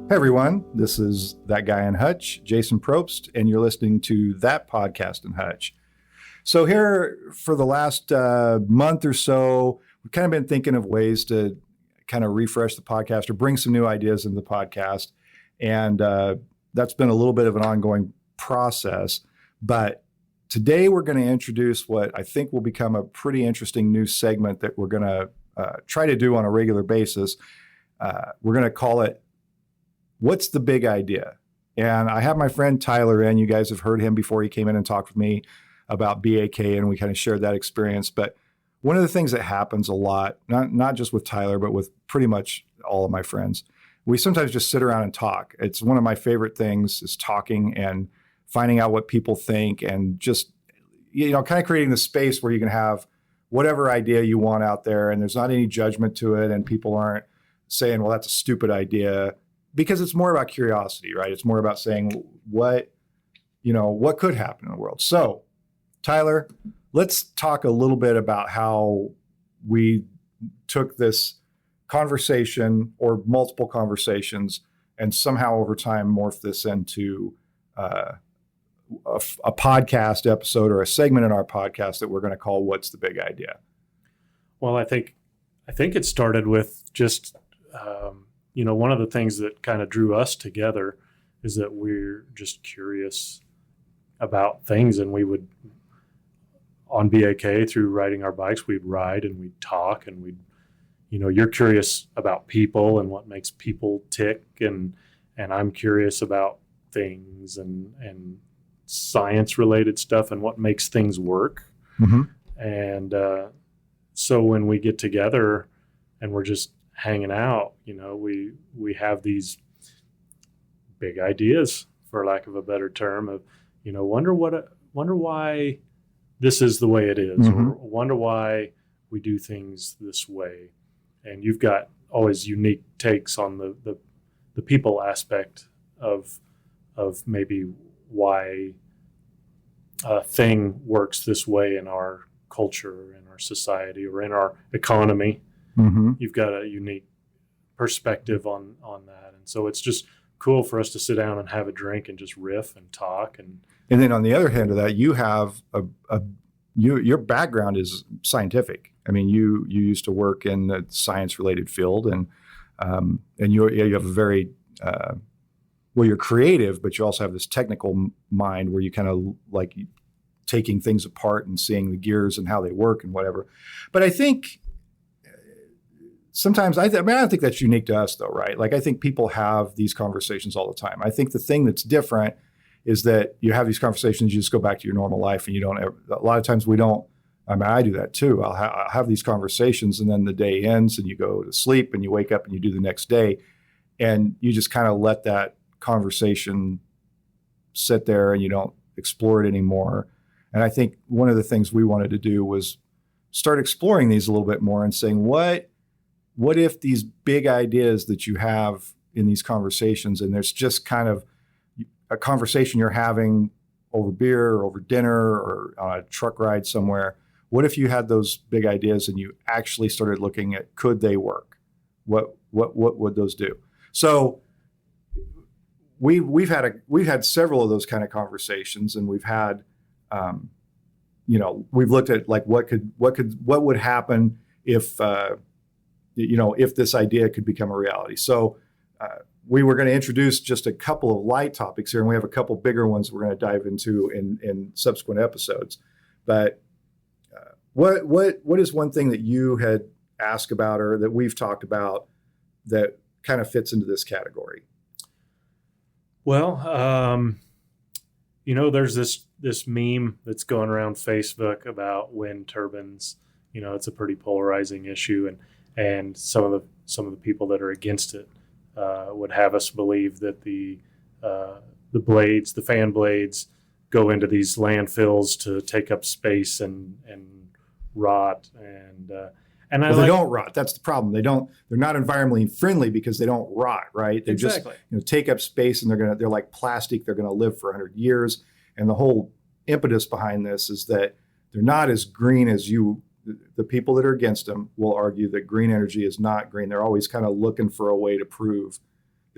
Hey everyone, this is That Guy in Hutch, Jason Probst, and you're listening to That Podcast in Hutch. So here for the last month or so, we've kind of been thinking of ways to kind of refresh the podcast or bring some new ideas into the podcast. And that's been a little bit of an ongoing process. But today we're going to introduce what I think will become a pretty interesting new segment that we're going to try to do on a regular basis. We're going to call it What's the Big Idea? And I have my friend Tyler in. You guys have heard him before. He came in and talked with me about BAK, and we kind of shared that experience. But one of the things that happens a lot, not just with Tyler, but with pretty much all of my friends, we sometimes just sit around and talk. It's one of my favorite things is talking and finding out what people think and just, kind of creating the space where you can have whatever idea you want out there, and there's not any judgment to it, and people aren't saying, well, that's a stupid idea. Because it's more about curiosity, right? It's more about saying what could happen in the world. So, Tyler, let's talk a little bit about how we took this conversation or multiple conversations and somehow over time morphed this into a podcast episode or a segment in our podcast that we're going to call What's the Big Idea? Well, I think it started with just one of the things that kind of drew us together is that we're just curious about things, and we would, on BAK, through riding our bikes, we'd ride and we'd talk, and you're curious about people and what makes people tick, and I'm curious about things and science related stuff and what makes things work. Mm-hmm. And so when we get together and we're just hanging out, we have these big ideas, for lack of a better term, of wonder why this is the way it is, mm-hmm. or wonder why we do things this way. And you've got always unique takes on the people aspect of maybe why a thing works this way in our culture, in our society, or in our economy. Mm-hmm. You've got a unique perspective on that. And so it's just cool for us to sit down and have a drink and just riff and talk. And then on the other hand of that, you have your background is scientific. I mean, you used to work in the science related field, and you have a very, you're creative, but you also have this technical mind where you kind of like taking things apart and seeing the gears and how they work and whatever. But I think sometimes, I don't think that's unique to us though, right? Like I think people have these conversations all the time. I think the thing that's different is that you have these conversations, you just go back to your normal life, and you don't ever, a lot of times we don't, I do that too. I'll have these conversations, and then the day ends and you go to sleep and you wake up and you do the next day, and you just kind of let that conversation sit there and you don't explore it anymore. And I think one of the things we wanted to do was start exploring these a little bit more and saying, what if these big ideas that you have in these conversations, and there's just kind of a conversation you're having over beer or over dinner or on a truck ride somewhere, what if you had those big ideas and you actually started looking at, could they work? What would those do? So we've had several of those kind of conversations, and we've had, we've looked at like what would happen if if this idea could become a reality. So we were going to introduce just a couple of light topics here, and we have a couple bigger ones we're going to dive into in subsequent episodes. But what is one thing that you had asked about or that we've talked about that kind of fits into this category? Well, there's this meme that's going around Facebook about wind turbines. It's a pretty polarizing issue, and some of the people that are against it would have us believe that the fan blades, go into these landfills to take up space and rot, and they don't rot. That's the problem. They're not environmentally friendly because they don't rot, right? They exactly. just take up space, and they're like plastic. They're going to live for 100 years. And the whole impetus behind this is that they're not as green as the people that are against them will argue that green energy is not green. They're always kind of looking for a way to prove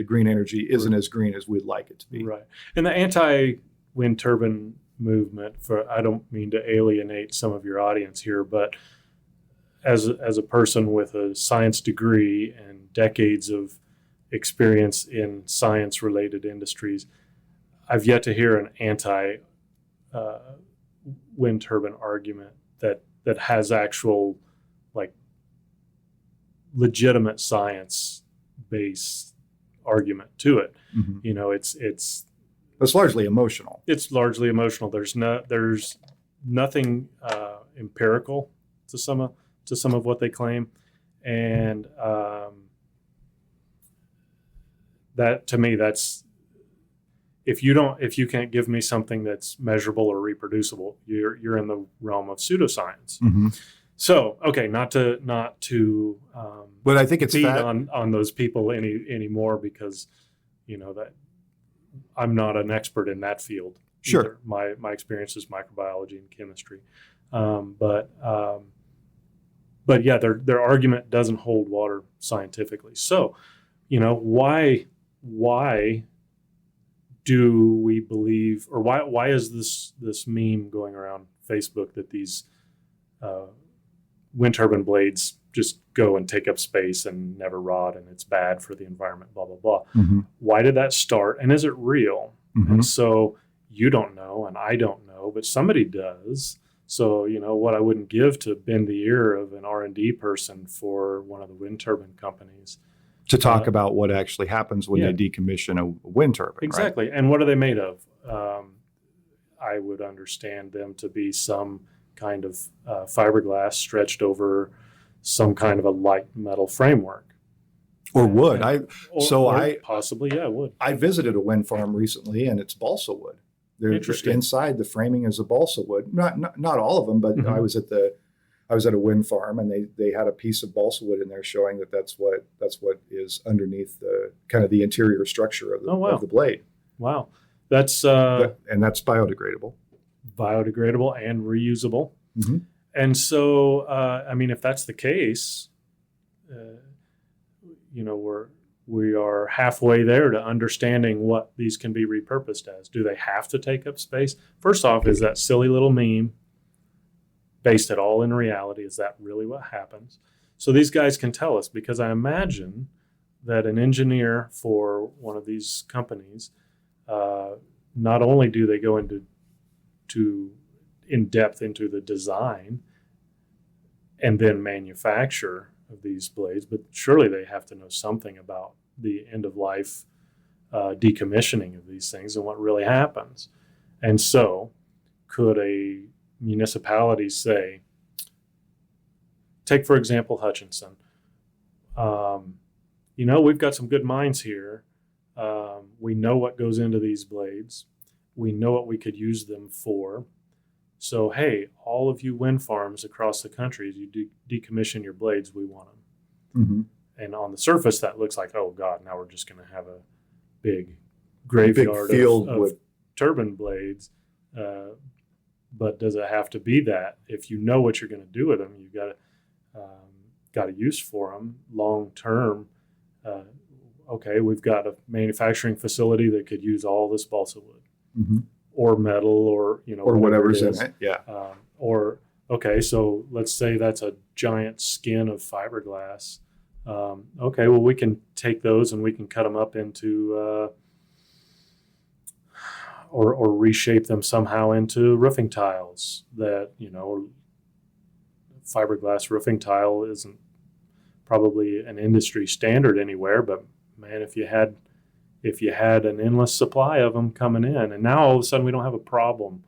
the green energy isn't as green as we'd like it to be. Right. And the anti-wind turbine movement, I don't mean to alienate some of your audience here, but as a person with a science degree and decades of experience in science-related industries, I've yet to hear an anti-wind turbine argument that has actual, like, legitimate science-based argument to it. Mm-hmm. You know, it's largely emotional. It's largely emotional. There's nothing empirical to some of what they claim, and that, to me, that's, if you can't give me something that's measurable or reproducible, you're in the realm of pseudoscience. Mm-hmm. So, okay, not to but I think it's beat on those people anymore, because that I'm not an expert in that field. Sure. Either. My experience is microbiology and chemistry, but yeah, their argument doesn't hold water scientifically. So, why do we believe, or why is this meme going around Facebook that these wind turbine blades just go and take up space and never rot, and it's bad for the environment, blah, blah, blah. Mm-hmm. Why did that start, and is it real? Mm-hmm. And so you don't know, and I don't know, but somebody does. So, what I wouldn't give to bend the ear of an R&D person for one of the wind turbine companies to talk about what actually happens when they decommission a wind turbine. Exactly. Right? And what are they made of? I would understand them to be some kind of fiberglass stretched over some kind of a light metal framework. Or wood. Possibly, wood. I visited a wind farm recently, and it's balsa wood. Interesting. Inside the framing is a balsa wood. Not all of them, but Mm-hmm. I was at a wind farm, and they had a piece of balsa wood in there showing that's what is underneath the kind of the interior structure of the blade. Wow. That's and that's biodegradable. Biodegradable and reusable. Mm-hmm. And so, if that's the case, we are halfway there to understanding what these can be repurposed as. Do they have to take up space? First off, is that silly little meme based at all in reality? Is that really what happens? So these guys can tell us, because I imagine that an engineer for one of these companies, not only do they go in depth into the design and then manufacture of these blades, but surely they have to know something about the end of life decommissioning of these things and what really happens. And so could a municipality say, take for example Hutchinson, we've got some good minds here. We know what goes into these blades. We know what we could use them for. So, hey, all of you wind farms across the country, as you decommission your blades, we want them. Mm-hmm. And on the surface, that looks like, oh, God, now we're just going to have a big graveyard of turbine blades. But does it have to be that? If you know what you're going to do with them, you've got a use for them long term. Okay, we've got a manufacturing facility that could use all this balsa wood. Mm-hmm. Or metal, or whatever's in it. Yeah. Okay, so let's say that's a giant skin of fiberglass. Okay, well, we can take those and we can cut them up into, or reshape them somehow into roofing tiles. That fiberglass roofing tile isn't probably an industry standard anywhere, but man, if you had an endless supply of them coming in, and now all of a sudden we don't have a problem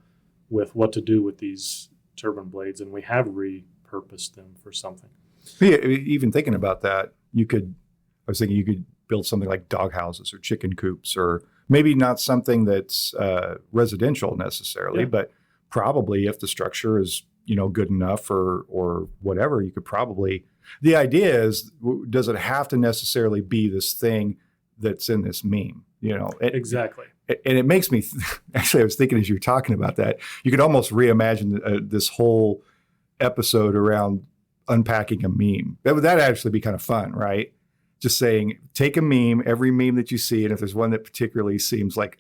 with what to do with these turbine blades, and we have repurposed them for something. Yeah, even thinking about that, I was thinking you could build something like dog houses or chicken coops, or maybe not something that's residential necessarily, but probably if the structure is good enough or whatever, you could probably. The idea is, does it have to necessarily be this thing that's in this meme? Exactly. And it makes me actually, I was thinking as you're talking about that, you could almost reimagine this whole episode around unpacking a meme. That'd actually be kind of fun, right? just saying, take a meme, every meme that you see, and if there's one that particularly seems like,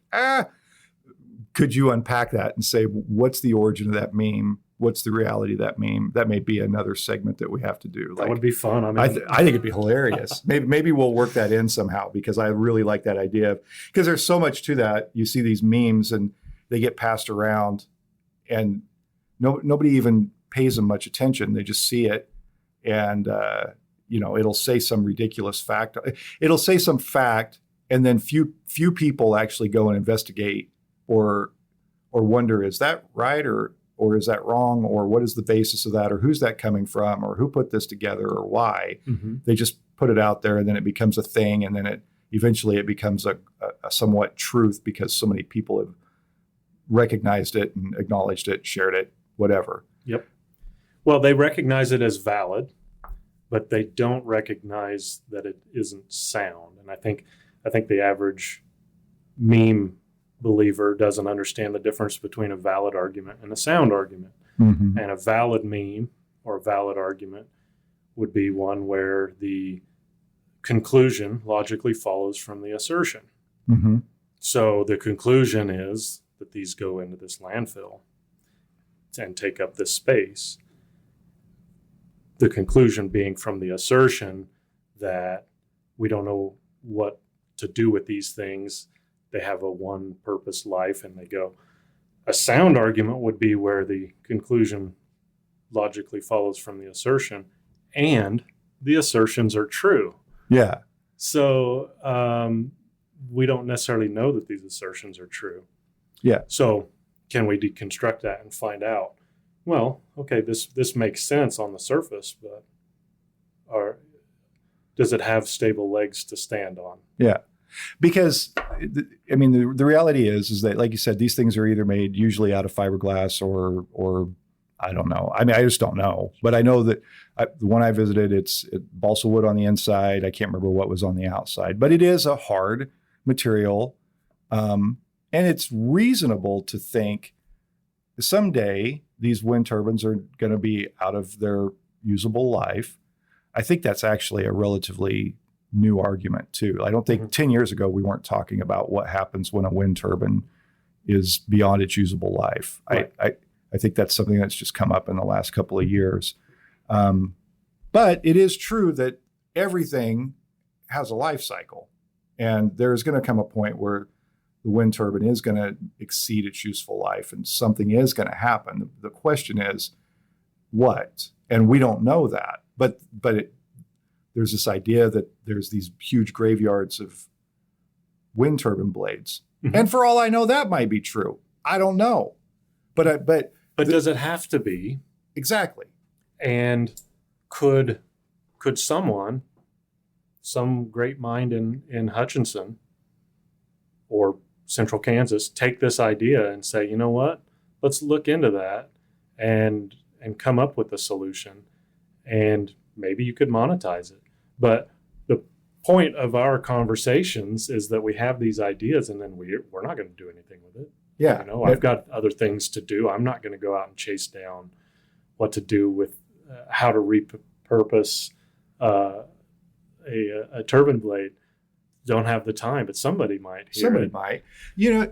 could you unpack that and say, what's the origin of that meme? What's the reality of that meme? That may be another segment that we have to do. That would be fun. I think it'd be hilarious. Maybe we'll work that in somehow, because I really like that idea. Because there's so much to that. You see these memes and they get passed around, and nobody even pays them much attention. They just see it, and it'll say some ridiculous fact. It'll say some fact, and then few people actually go and investigate or wonder, is that right or is that wrong, or what is the basis of that, or who's that coming from, or who put this together, or why. Mm-hmm. They just put it out there, and then it becomes a thing, and then eventually it becomes a somewhat truth, because so many people have recognized it and acknowledged it, shared it, whatever. Yep. Well, they recognize it as valid, but they don't recognize that it isn't sound. And I think the average meme believer doesn't understand the difference between a valid argument and a sound argument. Mm-hmm. And a valid meme or a valid argument would be one where the conclusion logically follows from the assertion. Mm-hmm. So the conclusion is that these go into this landfill and take up this space. The conclusion being from the assertion that we don't know what to do with these things. They have a one-purpose life, and they go. A sound argument would be where the conclusion logically follows from the assertion, and the assertions are true. Yeah. So we don't necessarily know that these assertions are true. Yeah. So can we deconstruct that and find out, well, okay, this makes sense on the surface, but does it have stable legs to stand on? Yeah. Because, I mean, the reality is that, like you said, these things are either made usually out of fiberglass or I don't know. I mean, I just don't know. But I know that the one I visited, it's balsa wood on the inside. I can't remember what was on the outside. But it is a hard material. And it's reasonable to think someday these wind turbines are going to be out of their usable life. I think that's actually a relatively new argument too. I don't think 10 years ago we weren't talking about what happens when a wind turbine is beyond its usable life. Right. I think that's something that's just come up in the last couple of years. But it is true that everything has a life cycle, and there's going to come a point where the wind turbine is going to exceed its useful life, and something is going to happen. The question is what? And we don't know that. But there's this idea that there's these huge graveyards of wind turbine blades. Mm-hmm. And for all I know, that might be true. I don't know. But does it have to be? Exactly. And could someone, some great mind in Hutchinson or Central Kansas, take this idea and say, you know what? Let's look into that and come up with a solution. And maybe you could monetize it. But the point of our conversations is that we have these ideas, and then we're not going to do anything with it. Yeah. I've got other things to do. I'm not going to go out and chase down what to do with how to repurpose a turbine blade. Don't have the time, but somebody might. Somebody might.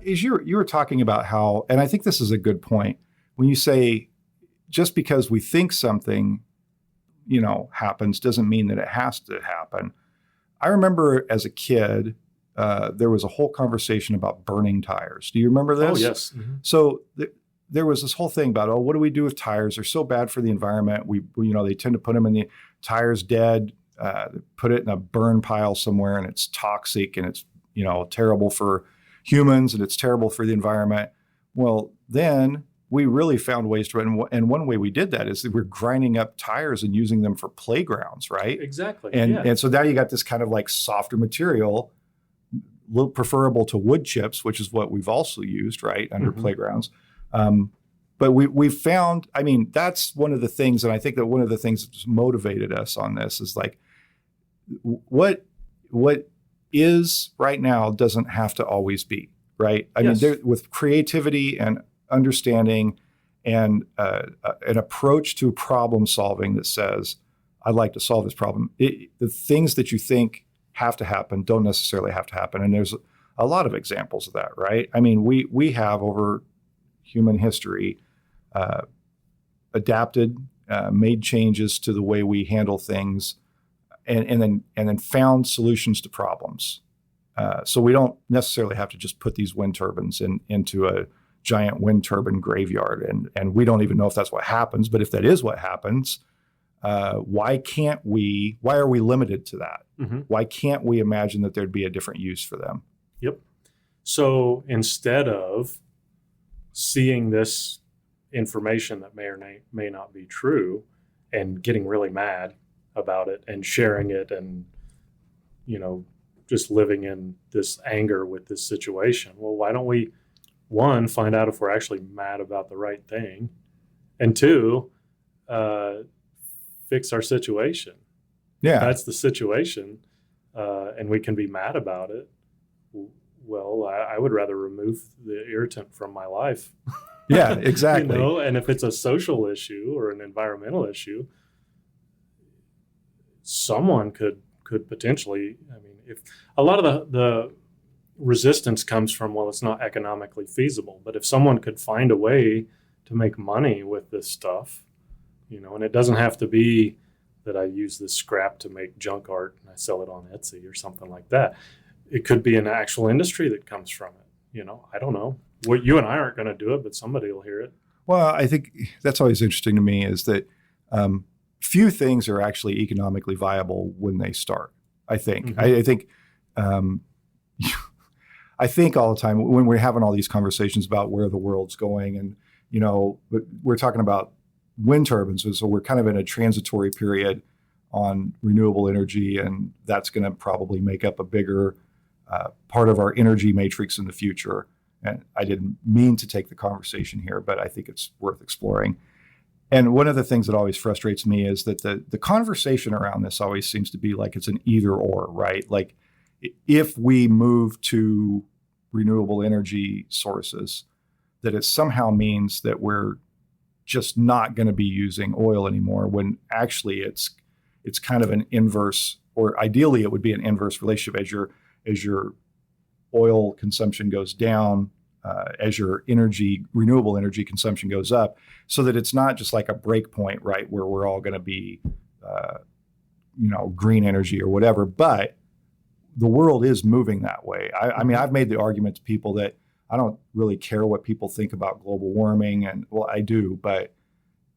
As you were talking about how, and I think this is a good point, when you say just because we think something happens doesn't mean that it has to happen. I remember as a kid, there was a whole conversation about burning tires. Do you remember this? Oh, yes. Mm-hmm. So there was this whole thing about, what do we do with tires? They're so bad for the environment. We they tend to put them in the tires dead, put it in a burn pile somewhere, and it's toxic, and it's, terrible for humans, and it's terrible for the environment. Well, then we really found ways to, and one way we did that is that we're grinding up tires and using them for playgrounds, right? Exactly. And so now you got this kind of like softer material, preferable to wood chips, which is what we've also used, right, under playgrounds. But we've found, that's one of the things, and I think that one of the things that's motivated us on this is like, what is right now doesn't have to always be, right? I mean, with creativity and understanding and an approach to problem solving that says, I'd like to solve this problem. The things that you think have to happen don't necessarily have to happen. And there's a lot of examples of that, right? I mean, we have over human history adapted, made changes to the way we handle things, and then found solutions to problems. So we don't necessarily have to just put these wind turbines into a giant wind turbine graveyard, and we don't even know if that's what happens. But if that is what happens, why are we limited to that? Mm-hmm. Why can't we imagine that there'd be a different use for them? Yep. So instead of seeing this information that may or may not be true and getting really mad about it and sharing it and, just living in this anger with this situation, well, why don't we, one, find out if we're actually mad about the right thing, and two, fix our situation. Yeah. If that's the situation, and we can be mad about it. Well, I would rather remove the irritant from my life. Yeah, exactly. And if it's a social issue or an environmental issue, someone could potentially, if a lot of the resistance comes from, well, it's not economically feasible, but if someone could find a way to make money with this stuff, and it doesn't have to be that I use this scrap to make junk art and I sell it on Etsy or something like that. It could be an actual industry that comes from it. I don't know. Well, you and I aren't going to do it, but somebody will hear it. Well, I think that's always interesting to me is that few things are actually economically viable when they start. I think. Mm-hmm. I think all the time when we're having all these conversations about where the world's going, and we're talking about wind turbines, so we're kind of in a transitory period on renewable energy, and that's going to probably make up a bigger part of our energy matrix in the future. And I didn't mean to take the conversation here, but I think it's worth exploring. And one of the things that always frustrates me is that the conversation around this always seems to be like it's an either or, right? Like if we move to renewable energy sources, that it somehow means that we're just not going to be using oil anymore, when actually it's kind of an inverse, or ideally it would be an inverse relationship as your oil consumption goes down, as your renewable energy consumption goes up, so that it's not just like a break point, right, where we're all going to be, green energy or whatever. But the world is moving that way. I mean, I've made the argument to people that I don't really care what people think about global warming, and well, I do, but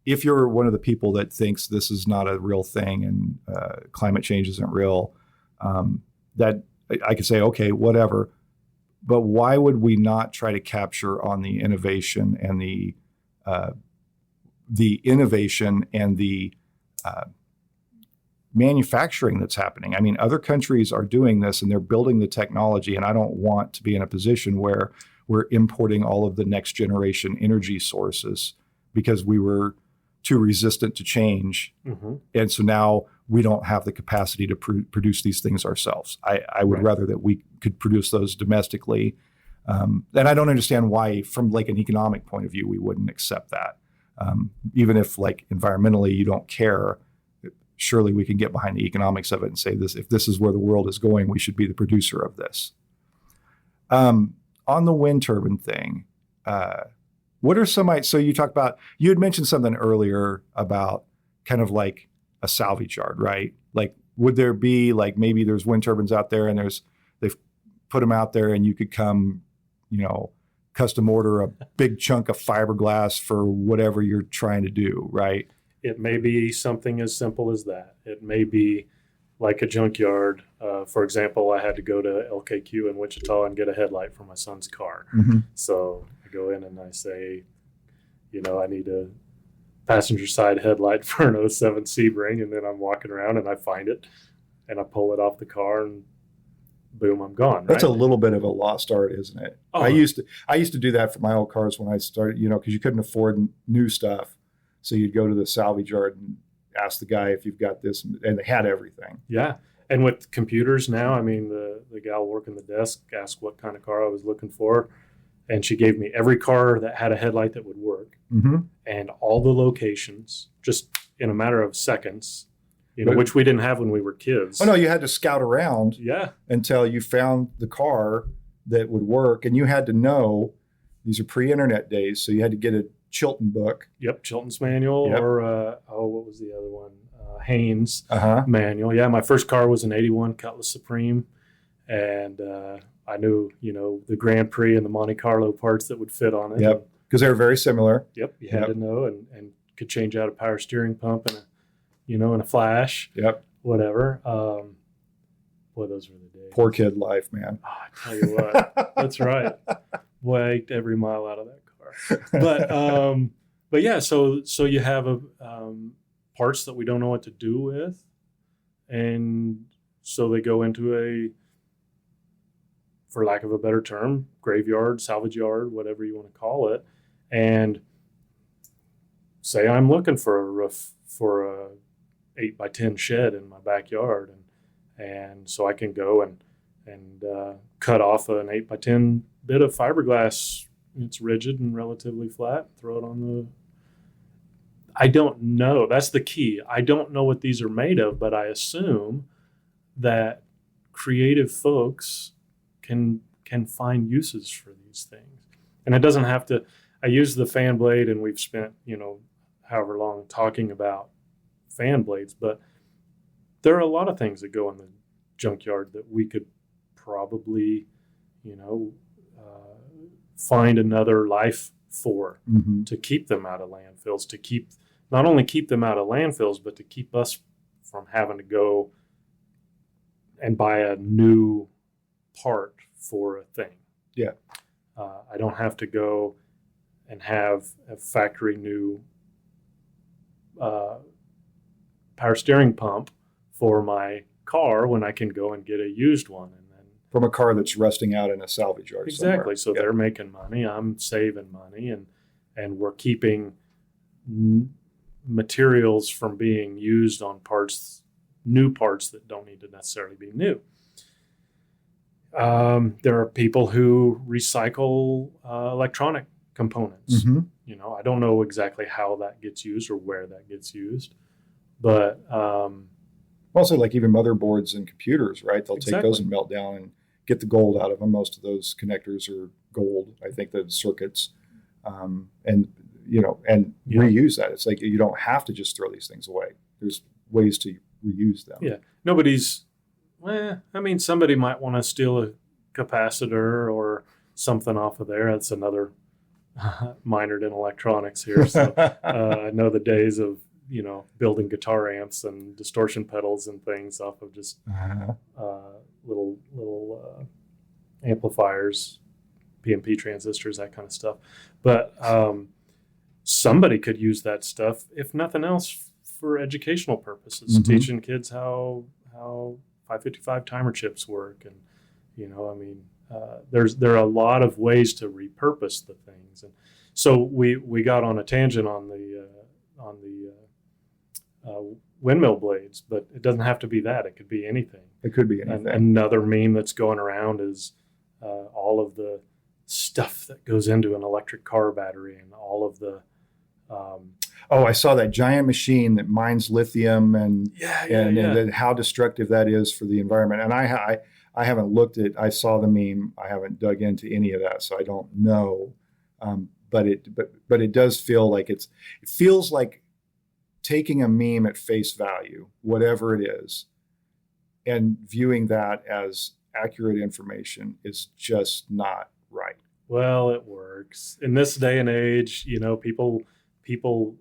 if you're one of the people that thinks this is not a real thing and climate change isn't real, that I could say, okay, whatever. But why would we not try to capture on the innovation and the manufacturing that's happening? I mean, other countries are doing this and they're building the technology, and I don't want to be in a position where we're importing all of the next generation energy sources because we were too resistant to change. Mm-hmm. And so now we don't have the capacity to produce these things ourselves. I would rather that we could produce those domestically. And I don't understand why, from like an economic point of view, we wouldn't accept that. Even if like environmentally you don't care, surely we can get behind the economics of it and say this, if this is where the world is going, we should be the producer of this. On the wind turbine thing, what are so you talked about, you had mentioned something earlier about kind of like a salvage yard, right? Like, would there be like, maybe there's wind turbines out there and they've put them out there and you could come, custom order a big chunk of fiberglass for whatever you're trying to do, right? It may be something as simple as that. It may be like a junkyard. For example, I had to go to LKQ in Wichita and get a headlight for my son's car. Mm-hmm. So I go in and I say, I need a passenger side headlight for an 07 Sebring, and then I'm walking around and I find it and I pull it off the car and boom, I'm gone. That's right? A little bit of a lost art, isn't it? Oh. I used to do that for my old cars when I started, because you couldn't afford new stuff. So you'd go to the salvage yard and ask the guy if you've got this, and they had everything. Yeah. And with computers now, the gal working the desk asked what kind of car I was looking for, and she gave me every car that had a headlight that would work, mm-hmm. and all the locations, just in a matter of seconds. which we didn't have when we were kids. Oh no, you had to scout around Yeah. until you found the car that would work, and you had to know these are pre-internet days, so you had to get a Chilton book. Yep, Chilton's manual, Yep. or what was the other one? Haynes Uh-huh. manual. Yeah, my first car was an '81 Cutlass Supreme, and I knew the Grand Prix and the Monte Carlo parts that would fit on it. Yep, because they were very similar. Yep, you had to know, and could change out a power steering pump and in a flash. Yep. Whatever. Boy, those were the days. Poor kid life, man. Oh, I tell you what, that's right. Boy, every mile out of that car. But yeah, so you have parts that we don't know what to do with, and so they go into for lack of a better term, graveyard, salvage yard, whatever you want to call it, and say I'm looking for a roof for a 8x10 shed in my backyard, and so I can go and cut off an 8x10 bit of fiberglass. It's rigid and relatively flat. Throw it on the. I don't know. That's the key. I don't know what these are made of, but I assume that creative folks can find uses for these things, and it doesn't have to. I use the fan blade, and we've spent however long talking about fan blades, but there are a lot of things that go in the junkyard that we could probably, find another life for, to keep them out of landfills, to not only keep them out of landfills, but to keep us from having to go and buy a new part for a thing. Yeah. I don't have to go and have a factory new power steering pump for my car when I can go and get a used one. And then from a car that's rusting out in a salvage yard. Exactly. Somewhere. So they're making money. I'm saving money, and we're keeping materials from being used on new parts that don't need to necessarily be new. There are people who recycle electronic components. I don't know exactly how that gets used or where that gets used, but also like even motherboards and computers, right? They'll Exactly. take those and melt down and get the gold out of them. Most of those connectors are gold. I think the circuits, and reuse that. It's like you don't have to just throw these things away. There's ways to reuse them. Yeah, somebody might want to steal a capacitor or something off of there. That's another minored in electronics here. So I know the days of building guitar amps and distortion pedals and things off of just little amplifiers, PNP transistors, that kind of stuff. But somebody could use that stuff, if nothing else, for educational purposes, teaching kids how 555 timer chips work, and there are a lot of ways to repurpose the things. And so we got on a tangent on the windmill blades, but it doesn't have to be that. It could be anything. It could be anything. And another meme that's going around is all of the stuff that goes into an electric car battery, and all of the I saw that giant machine that mines lithium, and how destructive that is for the environment. And I haven't looked at. I saw the meme. I haven't dug into any of that, so I don't know. But it does feel like it feels like taking a meme at face value, whatever it is, and viewing that as accurate information is just not right. Well, it works in this day and age. People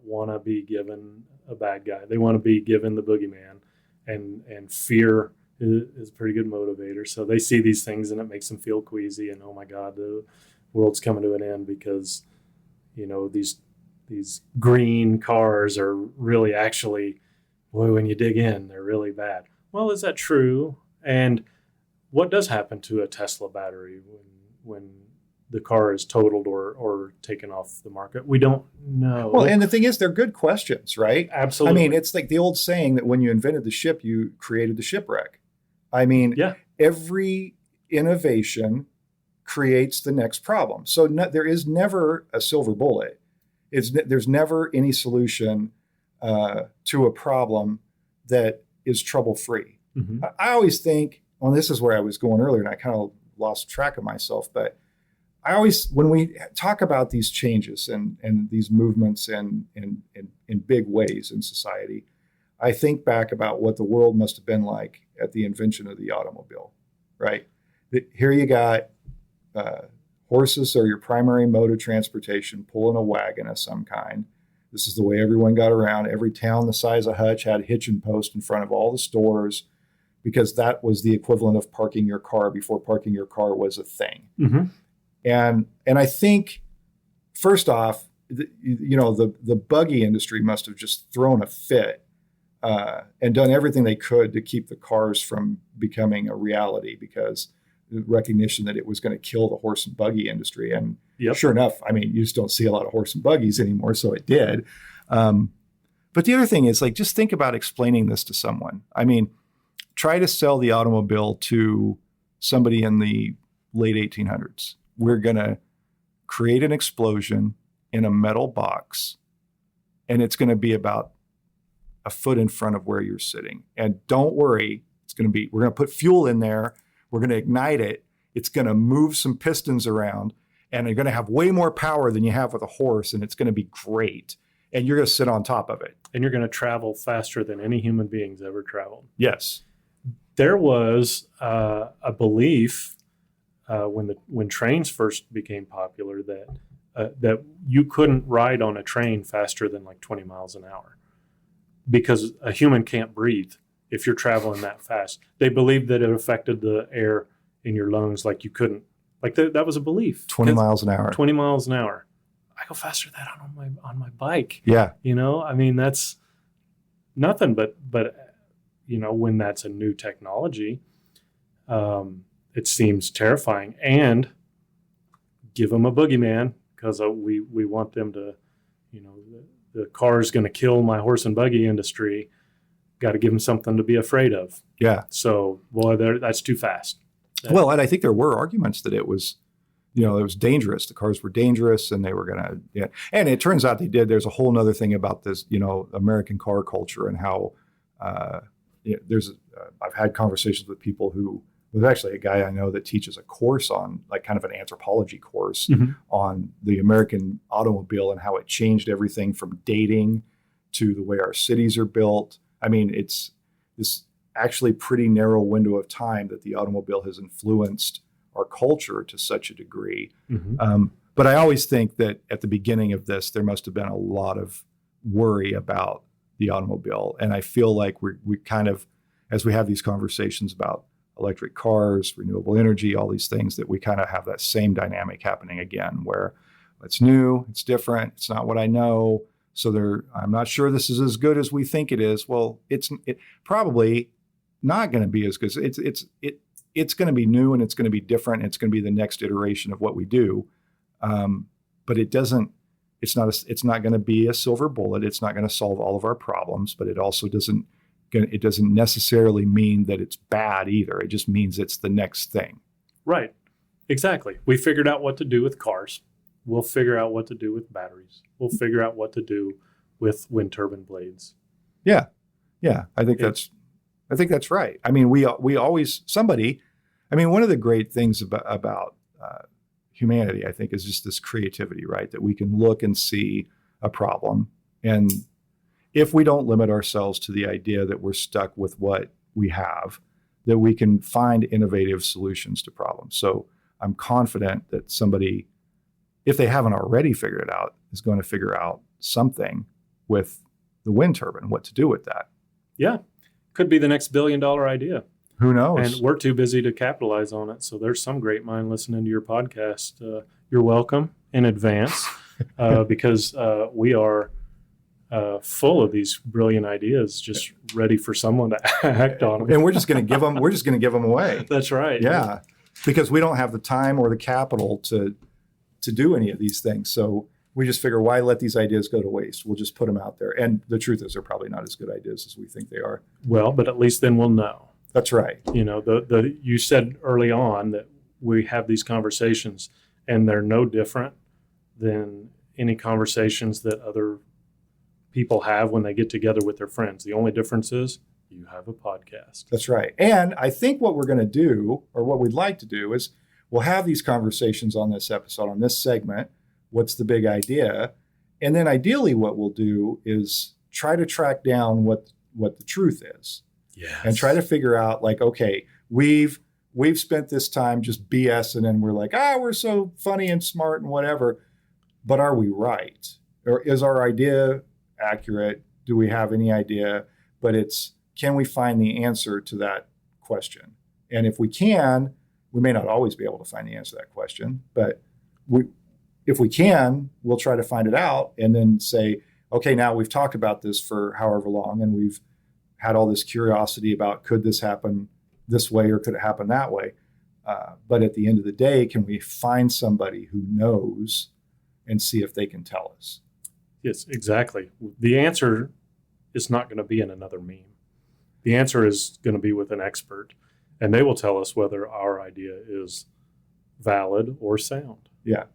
want to be given a bad guy. They want to be given the boogeyman, and fear is a pretty good motivator. So they see these things and it makes them feel queasy, and oh my God, the world's coming to an end because these green cars are really actually, boy, when you dig in, they're really bad. Well, is that true? And what does happen to a Tesla battery when the car is totaled or taken off the market? We don't know. Well, and the thing is, they're good questions, right? Absolutely. I mean, it's like the old saying that when you invented the ship, you created the shipwreck. I mean, every innovation creates the next problem. So there is never a silver bullet. There's never any solution to a problem that is trouble-free. Mm-hmm. I always think, well, this is where I was going earlier, and I kind of lost track of myself, but I always, when we talk about these changes and these movements in big ways in society, I think back about what the world must have been like at the invention of the automobile, right? Here you got horses are your primary mode of transportation, pulling a wagon of some kind. This is the way everyone got around. Every town the size of Hutch had hitching posts in front of all the stores, because that was the equivalent of parking your car before parking your car was a thing. Mm-hmm. And I think, first off, the buggy industry must have just thrown a fit and done everything they could to keep the cars from becoming a reality, because the recognition that it was going to kill the horse and buggy industry. And sure enough, I mean, you just don't see a lot of horse and buggies anymore, so it did. But the other thing is, like, just think about explaining this to someone. I mean, try to sell the automobile to somebody in the late 1800s. We're going to create an explosion in a metal box, and it's going to be about a foot in front of where you're sitting. And don't worry, we're going to put fuel in there. We're going to ignite it. It's going to move some pistons around, and you're going to have way more power than you have with a horse, and it's going to be great. And you're going to sit on top of it. And you're going to travel faster than any human being's ever traveled. Yes. There was a belief when trains first became popular that you couldn't ride on a train faster than like 20 miles an hour, because a human can't breathe if you're traveling that fast. They believed that it affected the air in your lungs, like you couldn't. Like that was a belief. 20 miles an hour. 20 miles an hour. I go faster than that on my bike. Yeah. I mean, that's nothing but when that's a new technology, it seems terrifying. And give them a boogeyman, because we want them to, the car is going to kill my horse and buggy industry. Got to give them something to be afraid of. Yeah. So, boy, that's too fast. Well, and I think there were arguments that it was dangerous. The cars were dangerous, and they were going to, yeah. And it turns out they did. There's a whole nother thing about this, American car culture and how I've had conversations with people who, there's actually a guy I know that teaches a course on, like, kind of an anthropology course on the American automobile and how it changed everything from dating to the way our cities are built. I mean, it's this actually pretty narrow window of time that the automobile has influenced our culture to such a degree. Mm-hmm. But I always think that at the beginning of this, there must have been a lot of worry about the automobile. And I feel like we kind of, as we have these conversations about electric cars, renewable energy, all these things, that we kind of have that same dynamic happening again, where it's new, it's different, it's not what I know. So I'm not sure this is as good as we think it is. Well, it's probably not going to be as good. It's going to be new, and it's going to be different. And it's going to be the next iteration of what we do. But it's not going to be a silver bullet. It's not going to solve all of our problems, but it also doesn't necessarily mean that it's bad either. It just means it's the next thing. Right. Exactly. We figured out what to do with cars. We'll figure out what to do with batteries. We'll figure out what to do with wind turbine blades. Yeah. Yeah. I think that's right. I mean, we always, one of the great things about humanity, I think, is just this creativity, right? That we can look and see a problem. And if we don't limit ourselves to the idea that we're stuck with what we have, that we can find innovative solutions to problems. So I'm confident that somebody, if they haven't already figured it out, is going to figure out something with the wind turbine, what to do with that. Yeah. Could be the next $1 billion idea. Who knows? And we're too busy to capitalize on it. So there's some great mind listening to your podcast. You're welcome in advance because we are full of these brilliant ideas, just ready for someone to act on them. And we're just going to give them away. That's right. Yeah. Because we don't have the time or the capital to do any of these things. So we just figure, why let these ideas go to waste? We'll just put them out there. And the truth is, they're probably not as good ideas as we think they are. Well, but at least then we'll know. That's right. You said early on that we have these conversations, and they're no different than any conversations that other people have when they get together with their friends. The only difference is you have a podcast. That's right. And I think what we're going to do, or what we'd like to do, is we'll have these conversations on this episode, on this segment. What's the big idea? And then ideally what we'll do is try to track down what the truth is. Yes. And try to figure out, like, okay, we've spent this time just BSing, and we're like, we're so funny and smart and whatever. But are we right? Or is our idea accurate? Do we have any idea? But can we find the answer to that question? And if we can, we may not always be able to find the answer to that question, but if we can, we'll try to find it out and then say, okay, now we've talked about this for however long, and we've had all this curiosity about, could this happen this way or could it happen that way? But at the end of the day, can we find somebody who knows and see if they can tell us? Yes, exactly. The answer is not going to be in another meme. The answer is going to be with an expert, and they will tell us whether our idea is valid or sound. Yeah,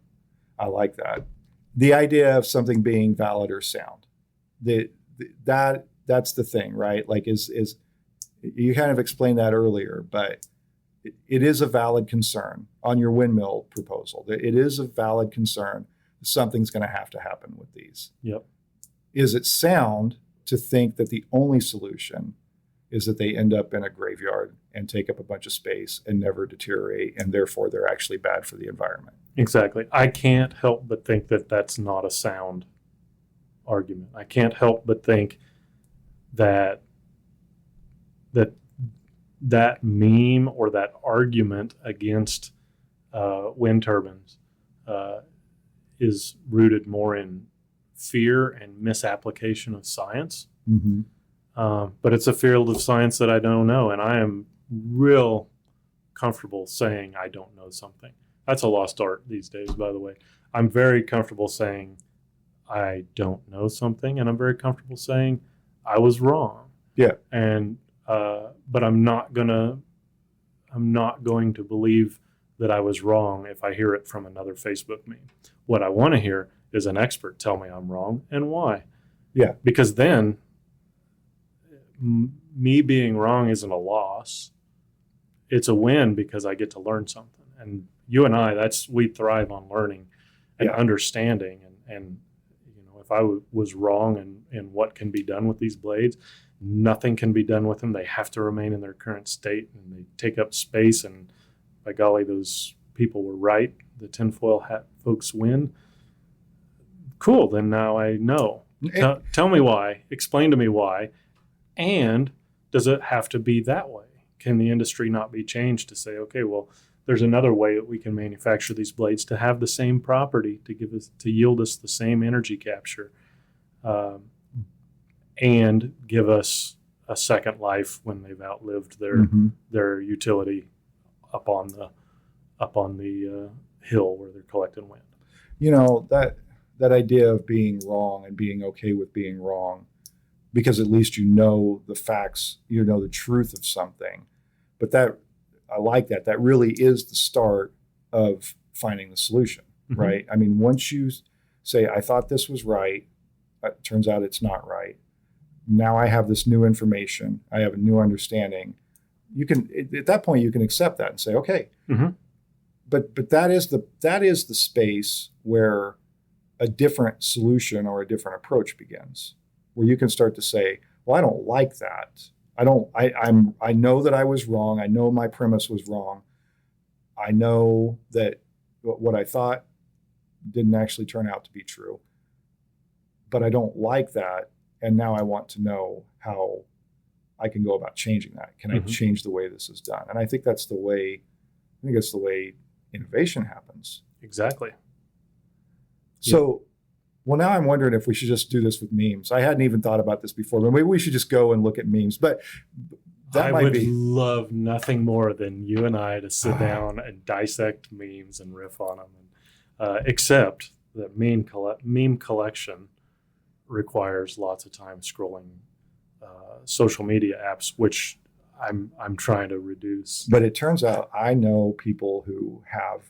I like that. The idea of something being valid or sound. That's the thing, right? Like, is you kind of explained that earlier, but it is a valid concern on your windmill proposal. It is a valid concern. Something's going to happen with these. Yep. Is it sound to think that the only solution is that they end up in a graveyard and take up a bunch of space and never deteriorate, and therefore they're actually bad for the environment? Exactly. I can't help but think that that's not a sound argument. I can't help but think that meme or that argument against wind turbines is rooted more in fear and misapplication of science. Mm-hmm. But it's a field of science that I don't know, and I am real comfortable saying I don't know something. That's a lost art these days, by the way. I'm very comfortable saying I don't know something, and I'm very comfortable saying I was wrong. Yeah. And but I'm not going to believe that I was wrong if I hear it from another Facebook meme. What I want to hear is an expert tell me I'm wrong and why. Yeah. Because then me being wrong isn't a loss. It's a win because I get to learn something. And you and I, we thrive on learning and understanding. And if I was wrong in what can be done with these blades, nothing can be done with them. They have to remain in their current state, and they take up space. And by golly, those people were right. The tinfoil hat folks win. Cool. Then now I know. Tell me why. Explain to me why. And does it have to be that way? Can the industry not be changed to say, okay, well, there's another way that we can manufacture these blades to have the same property, to yield us the same energy capture, and give us a second life when they've outlived their utility up on the hill where they're collecting wind. That idea of being wrong and being okay with being wrong, because at least you know the facts, you know the truth of something. But I like that. That really is the start of finding the solution, Mm-hmm. right? I mean, once you say, I thought this was right, it turns out it's not right. Now I have this new information. I have a new understanding. At that point, you can accept that and say, okay. Mm-hmm. But that is the space where a different solution or a different approach begins, where you can start to say, well, I don't like that. I know that I was wrong. I know my premise was wrong. I know that what I thought didn't actually turn out to be true, but I don't like that. And now I want to know how I can go about changing that. Can I change the way this is done? And I think that's the way innovation happens. Exactly. So, well, now I'm wondering if we should just do this with memes. I hadn't even thought about this before, but maybe we should just go and look at memes. But that I would love nothing more than you and I to sit down and dissect memes and riff on them. Except that meme collection requires lots of time scrolling social media apps, which I'm trying to reduce. But it turns out I know people who have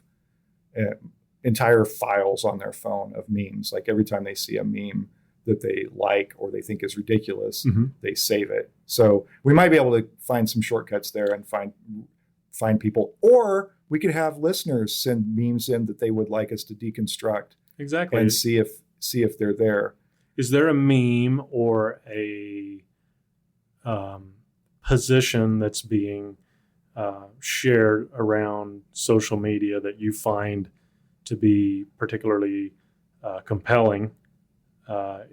entire files on their phone of memes. Like every time they see a meme, that they like or they think is ridiculous, Mm-hmm. they save it. So we might be able to find some shortcuts there and find people, or we could have listeners send memes in that they would like us to deconstruct Exactly. and see if they're there. Is there a meme or a position that's being shared around social media that you find to be particularly compelling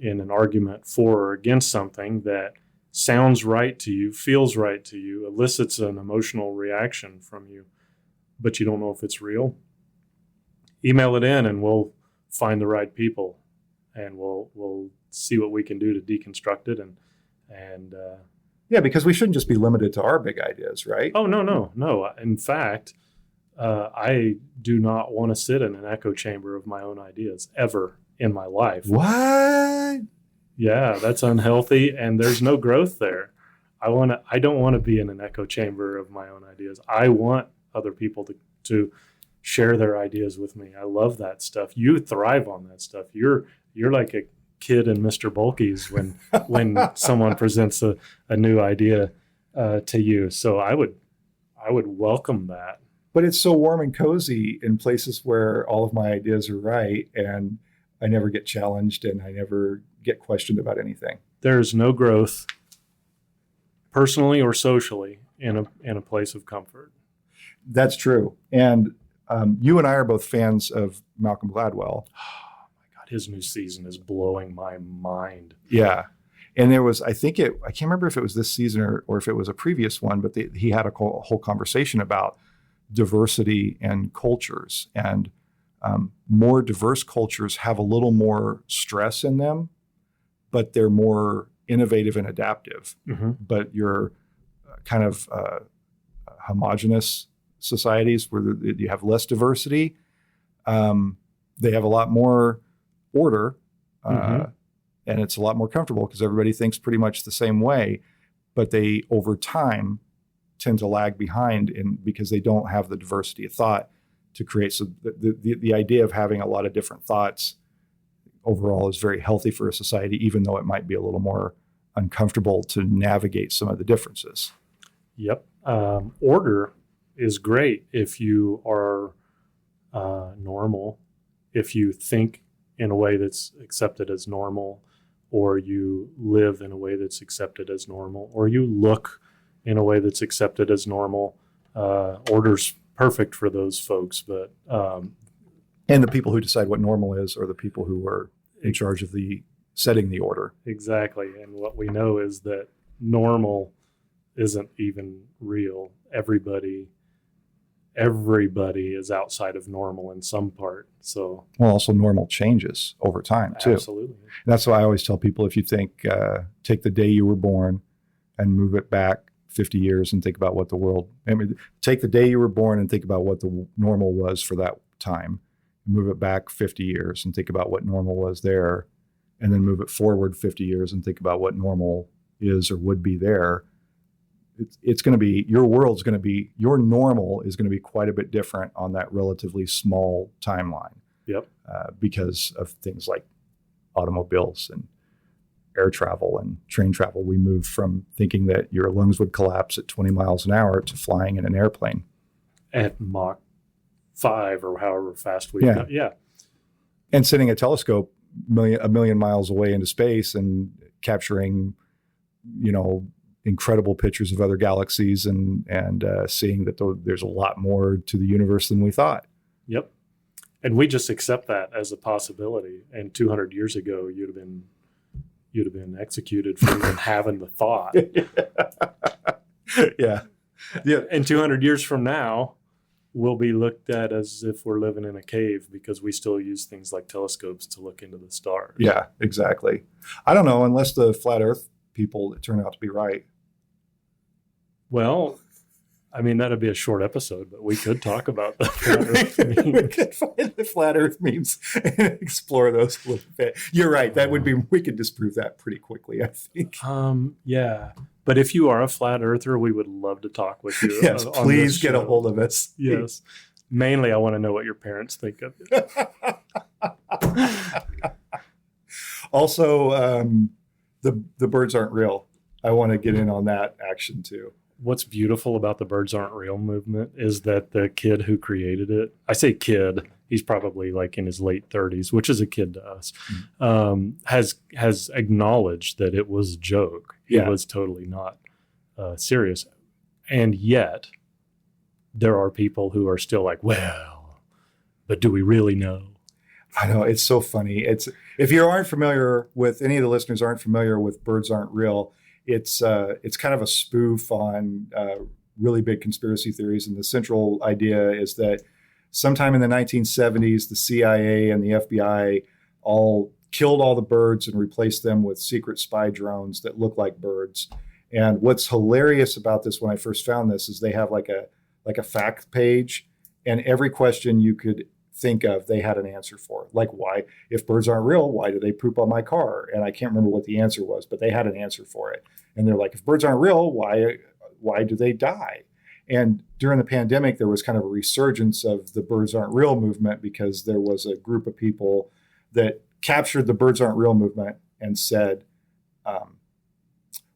in an argument for or against something that sounds right to you, feels right to you, elicits an emotional reaction from you, but you don't know if it's real? Email it in and we'll find the right people, and we'll see what we can do to deconstruct it and Yeah, because we shouldn't just be limited to our big ideas, right? oh, no. In fact, I do not want to sit in an echo chamber of my own ideas ever in my life. What? Yeah, that's unhealthy, and there's no growth there. I don't want to be in an echo chamber of my own ideas. I want other people to share their ideas with me. I love that stuff. You thrive on that stuff. You're like a kid in Mr. Bulky's when someone presents a new idea to you. So I would welcome that. But it's so warm and cozy in places where all of my ideas are right, and I never get challenged and I never get questioned about anything. There's no growth, personally or socially, in a place of comfort. That's true. And you and I are both fans of Malcolm Gladwell. Oh my God, his new season is blowing my mind. Yeah. And there was, I can't remember if it was this season or if it was a previous one, but he had a whole conversation about diversity and cultures. And more diverse cultures have a little more stress in them, but they're more innovative and adaptive. Mm-hmm. But your kind of homogenous societies where you have less diversity, they have a lot more order, and it's a lot more comfortable because everybody thinks pretty much the same way, but they over time tend to lag behind because they don't have the diversity of thought to create. So the idea of having a lot of different thoughts overall is very healthy for a society, even though it might be a little more uncomfortable to navigate some of the differences. Yep. Order is great if you are normal, if you think in a way that's accepted as normal, or you live in a way that's accepted as normal, or you look in a way that's accepted as normal. Order's perfect for those folks, but and the people who decide what normal is are the people who are in charge of setting the order. Exactly. And what we know is that normal isn't even real. Everybody is outside of normal in some part. So, well, also normal changes over time too. Absolutely. That's why I always tell people, if you think, take the day you were born and move it back 50 years and think about what take the day you were born and think about what the normal was for that time. Move it back 50 years and think about what normal was there, and then move it forward 50 years and think about what normal is or would be there. It's going to be, your normal is going to be quite a bit different on that relatively small timeline. Yep. Because of things like automobiles and air travel and train travel. We moved from thinking that your lungs would collapse at 20 miles an hour to flying in an airplane. At Mach 5 or however fast we go. Yeah. And sending a telescope a million miles away into space and capturing, incredible pictures of other galaxies and seeing that there's a lot more to the universe than we thought. Yep. And we just accept that as a possibility. And 200 years ago, you'd have been executed for even having the thought. Yeah. And 200 years from now, we'll be looked at as if we're living in a cave because we still use things like telescopes to look into the stars. Yeah, exactly. I don't know, unless the flat Earth people turn out to be right. Well, I mean, that'd be a short episode, but we could talk about the flat Earth memes. We could find the flat Earth memes and explore those a little bit. You're right. We could disprove that pretty quickly, I think. Yeah. But if you are a flat earther, we would love to talk with you. Yes, please get a hold of us. Yes. Mainly, I want to know what your parents think of it. Also, the birds aren't real. I want to get in on that action too. What's beautiful about the birds aren't real movement is that the kid who created it, I say kid, he's probably like in his late 30s, which is a kid to us, has acknowledged that it was a joke. It was totally not serious. And yet there are people who are still like, well, but do we really know? I know, it's so funny. It's, if you aren't familiar with, any of the listeners aren't familiar with Birds Aren't Real, it's kind of a spoof on really big conspiracy theories. And the central idea is that sometime in the 1970s, the CIA and the FBI all killed all the birds and replaced them with secret spy drones that look like birds. And what's hilarious about this, when I first found this, is they have like a fact page, and every question you could think of, they had an answer for. Like, why, if birds aren't real, why do they poop on my car? And I can't remember what the answer was, but they had an answer for it. And they're like, if birds aren't real, why do they die? And during the pandemic, there was kind of a resurgence of the Birds Aren't Real movement, because there was a group of people that captured the Birds Aren't Real movement and said,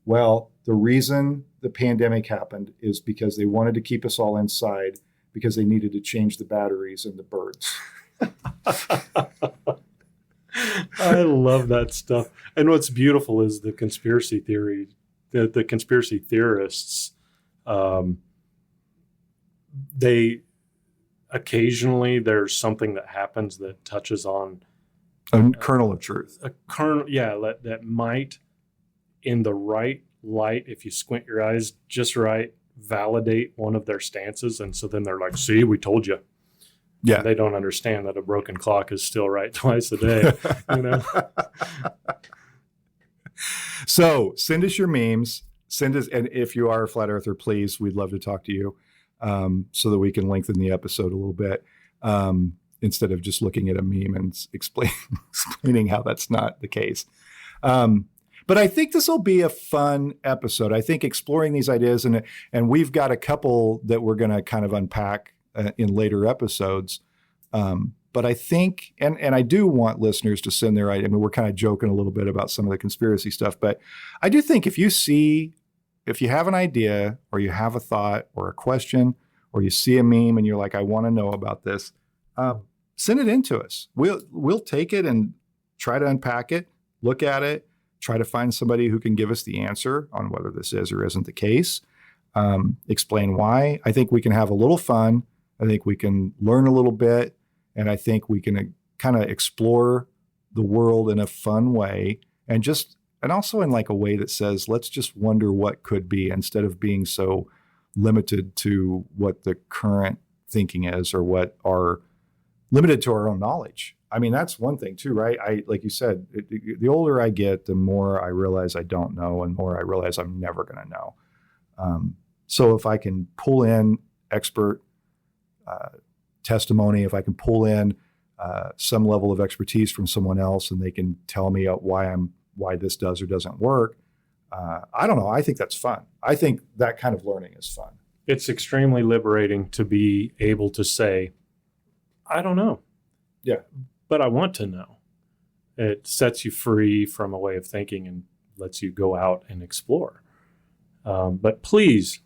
well, the reason the pandemic happened is because they wanted to keep us all inside, because they needed to change the batteries in the birds. I love that stuff. And what's beautiful is the conspiracy theory, the conspiracy theorists, they occasionally, there's something that happens that touches on A kernel of truth. a kernel, that might, in the right light, if you squint your eyes just right, validate one of their stances. And so then they're like, see, we told you. Yeah. And they don't understand that a broken clock is still right twice a day, you know? So send us your memes. Send us, and if you are a flat earther, please, we'd love to talk to you, so that we can lengthen the episode a little bit, instead of just looking at a meme and explaining how that's not the case. But I think this will be a fun episode. I think exploring these ideas, and we've got a couple that we're going to kind of unpack in later episodes. But I think, and I do want listeners to send their idea. I mean, we're kind of joking a little bit about some of the conspiracy stuff, but I do think if you have an idea, or you have a thought or a question, or you see a meme and you're like, I want to know about this, send it in to us. We'll take it and try to unpack it, look at it, try to find somebody who can give us the answer on whether this is or isn't the case, explain why. I think we can have a little fun. I think we can learn a little bit. And I think we can kind of explore the world in a fun way, and also in like a way that says, let's just wonder what could be, instead of being so limited to what the current thinking is, or what are limited to our own knowledge. I mean, that's one thing too, right? Like you said, the older I get, the more I realize I don't know, and the more I realize I'm never going to know. So if I can pull in expert testimony, if I can pull in some level of expertise from someone else, and they can tell me why this does or doesn't work, I don't know. I think that's fun. I think that kind of learning is fun. It's extremely liberating to be able to say, I don't know. Yeah. But I want to know. It sets you free from a way of thinking and lets you go out and explore. But please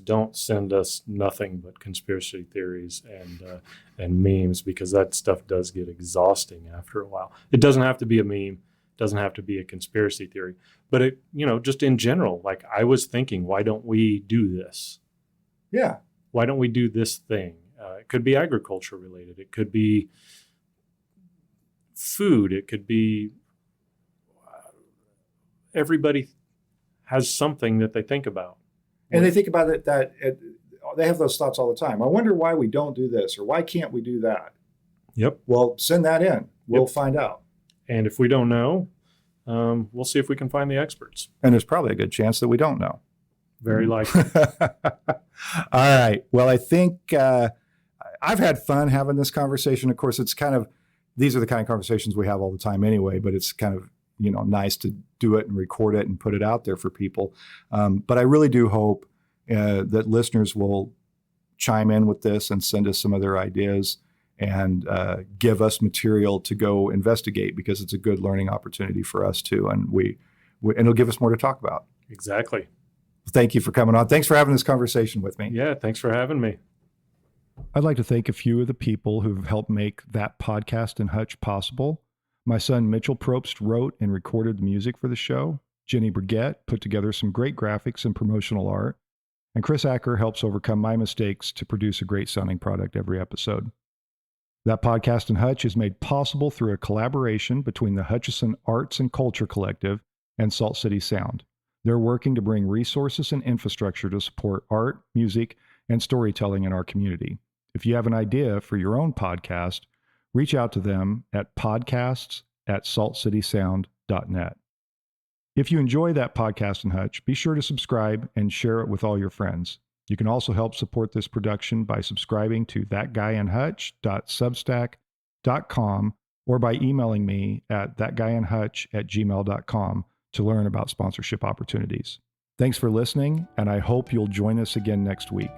don't send us nothing but conspiracy theories and memes, because that stuff does get exhausting after a while. It doesn't have to be a meme. It doesn't have to be a conspiracy theory. But it, just in general, like I was thinking, why don't we do this? Yeah. Why don't we do this thing? It could be agriculture related. It could be food. It could be everybody has something that they think about. And they think about it they have those thoughts all the time. I wonder why we don't do this, or why can't we do that? Yep. Well, send that in. We'll find out. And if we don't know, we'll see if we can find the experts. And there's probably a good chance that we don't know. Very likely. All right. Well, I think I've had fun having this conversation. Of course, these are the kind of conversations we have all the time anyway, but it's kind of, nice to do it and record it and put it out there for people. But I really do hope that listeners will chime in with this and send us some of their ideas. and give us material to go investigate, because it's a good learning opportunity for us too. And and it'll give us more to talk about. Exactly. Thank you for coming on. Thanks for having this conversation with me. Yeah, thanks for having me. I'd like to thank a few of the people who've helped make That Podcast in Hutch possible. My son Mitchell Probst wrote and recorded the music for the show. Jenny Brigette put together some great graphics and promotional art. And Chris Acker helps overcome my mistakes to produce a great sounding product every episode. That Podcast in Hutch is made possible through a collaboration between the Hutchison Arts and Culture Collective and Salt City Sound. They're working to bring resources and infrastructure to support art, music, and storytelling in our community. If you have an idea for your own podcast, reach out to them at podcasts@saltcitysound.net. If you enjoy That Podcast in Hutch, be sure to subscribe and share it with all your friends. You can also help support this production by subscribing to thatguyinhutch.substack.com or by emailing me at thatguyinhutch@gmail.com to learn about sponsorship opportunities. Thanks for listening, and I hope you'll join us again next week.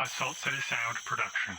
A Salt City Sound production.